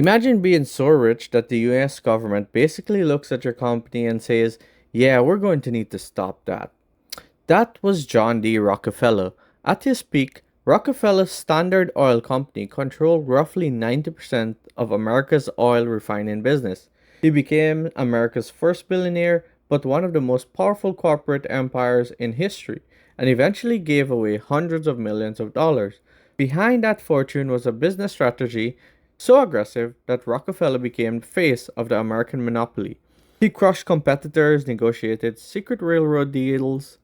Imagine being so rich that the US government basically looks at your company and says, yeah, we're going to need to stop that. That was John D. Rockefeller. At his peak, Rockefeller's Standard Oil Company controlled roughly 90% of America's oil refining business. He became America's first billionaire, but one of the most powerful corporate empires in history, and eventually gave away hundreds of millions of dollars. Behind that fortune was a business strategy so aggressive that Rockefeller became the face of the American monopoly. He crushed competitors, negotiated secret railroad deals,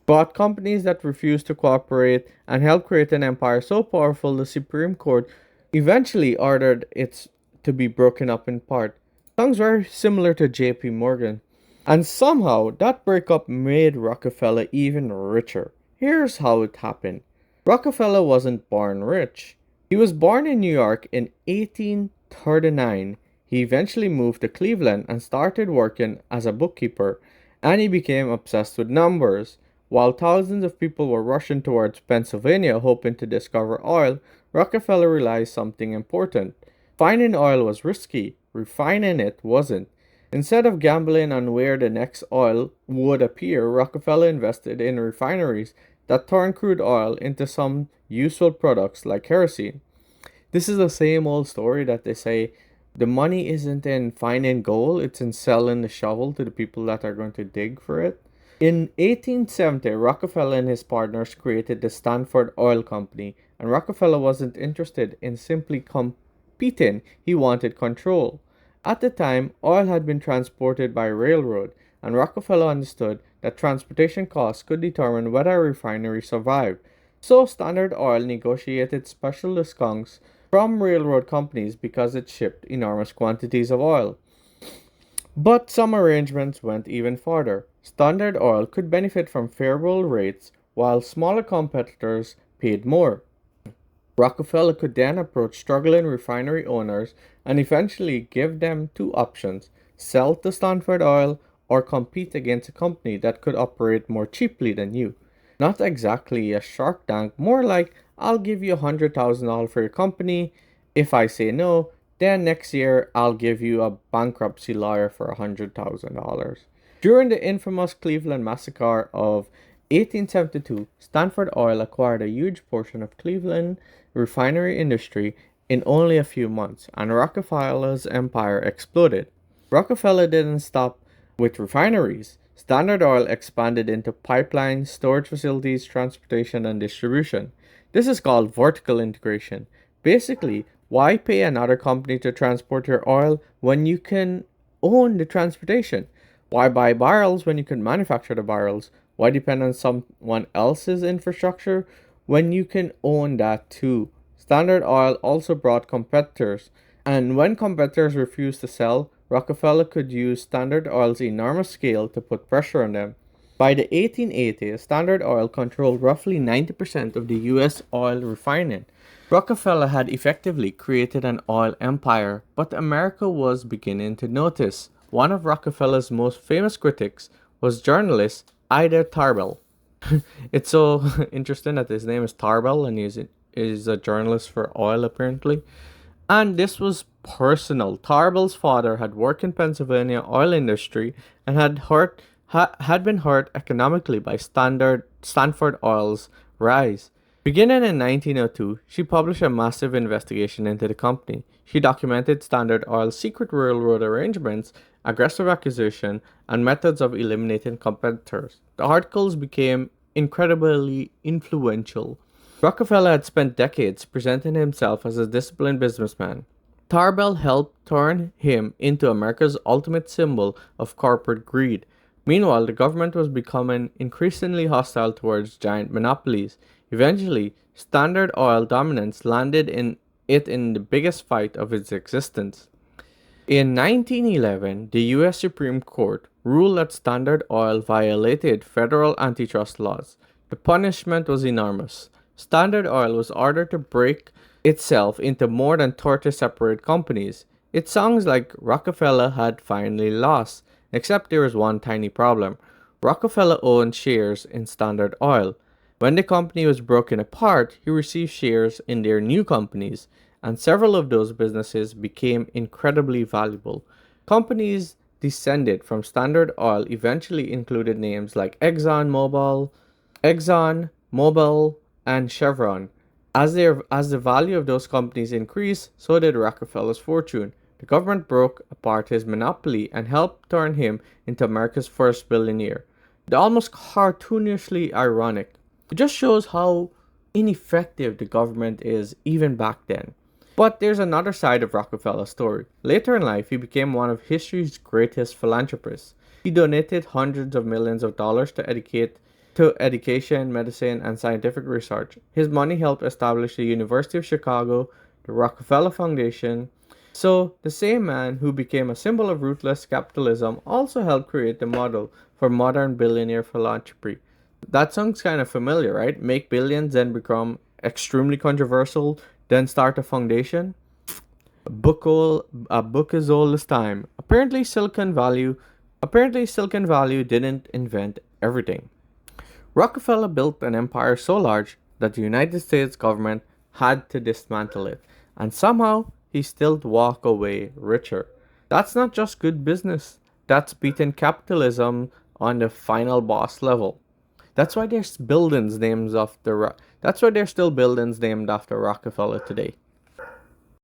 bought companies that refused to cooperate, and helped create an empire so powerful the Supreme Court eventually ordered it to be broken up in part. Sounds very similar to JP Morgan. And somehow, that breakup made Rockefeller even richer. Here's how it happened. Rockefeller wasn't born rich. He was born in New York in 1839. He eventually moved to Cleveland and started working as a bookkeeper, and he became obsessed with numbers. While thousands of people were rushing towards Pennsylvania hoping to discover oil, Rockefeller realized something important. Finding oil was risky, refining it wasn't. Instead of gambling on where the next oil would appear, Rockefeller invested in refineries that turned crude oil into some useful products like kerosene. This is the same old story that they say the money isn't in finding gold, it's in selling the shovel to the people that are going to dig for it. In 1870, Rockefeller and his partners created the Stanford Oil Company, and Rockefeller wasn't interested in simply competing, he wanted control. At the time, oil had been transported by railroad, and Rockefeller understood that transportation costs could determine whether a refinery survived. So Standard Oil negotiated special discounts from railroad companies because it shipped enormous quantities of oil. But some arrangements went even farther. Standard Oil could benefit from favorable rates while smaller competitors paid more. Rockefeller could then approach struggling refinery owners and eventually give them two options: sell to Stanford Oil or compete against a company that could operate more cheaply than you. Not exactly a Shark Tank, more like I'll give you $100,000 for your company. If I say no, then next year I'll give you a bankruptcy lawyer for $100,000. During the infamous Cleveland massacre of 1872, Stanford Oil acquired a huge portion of Cleveland refinery industry in only a few months, and Rockefeller's empire exploded. Rockefeller didn't stop with refineries. Standard Oil expanded into pipelines, storage facilities, transportation, and distribution. This is called vertical integration. Basically, why pay another company to transport your oil when you can own the transportation? Why buy barrels when you can manufacture the barrels? Why depend on someone else's infrastructure when you can own that too? Standard Oil also brought competitors, and when competitors refused to sell, Rockefeller could use Standard Oil's enormous scale to put pressure on them. By the 1880s, Standard Oil controlled roughly 90% of the US oil refining. Rockefeller had effectively created an oil empire, but America was beginning to notice. One of Rockefeller's most famous critics was journalist Ida Tarbell. It's so interesting that his name is Tarbell and is a journalist for oil apparently. And this was personal. Tarbell's father had worked in Pennsylvania oil industry and had been hurt economically by Stanford Oil's rise. Beginning in 1902, she published a massive investigation into the company. She documented Standard Oil's secret railroad arrangements, aggressive acquisition, and methods of eliminating competitors. The articles became incredibly influential. Rockefeller had spent decades presenting himself as a disciplined businessman. Tarbell helped turn him into America's ultimate symbol of corporate greed. Meanwhile, the government was becoming increasingly hostile towards giant monopolies. Eventually, Standard Oil dominance landed in the biggest fight of its existence. In 1911, the US Supreme Court ruled that Standard Oil violated federal antitrust laws. The punishment was enormous. Standard Oil was ordered to break itself into more than 30 separate companies. It sounds like Rockefeller had finally lost, except there was one tiny problem. Rockefeller owned shares in Standard Oil. When the company was broken apart, he received shares in their new companies, and several of those businesses became incredibly valuable. Companies descended from Standard Oil eventually included names like Exxon, Mobil, and Chevron. As the value of those companies increased, so did Rockefeller's fortune. The government broke apart his monopoly and helped turn him into America's first billionaire. The almost cartoonishly ironic. It just shows how ineffective the government is even back then. But there's another side of Rockefeller's story. Later in life, he became one of history's greatest philanthropists. He donated hundreds of millions of dollars to education, medicine, and scientific research. His money helped establish the University of Chicago, the Rockefeller Foundation. So, the same man who became a symbol of ruthless capitalism also helped create the model for modern billionaire philanthropy. That sounds kind of familiar, right? Make billions, then become extremely controversial, then start a foundation. A book is old as time. Apparently Silicon Valley didn't invent everything. Rockefeller built an empire so large that the United States government had to dismantle it, and somehow he still walked away richer. That's not just good business. That's beating capitalism on the final boss level. That's why there's still buildings named after Rockefeller today.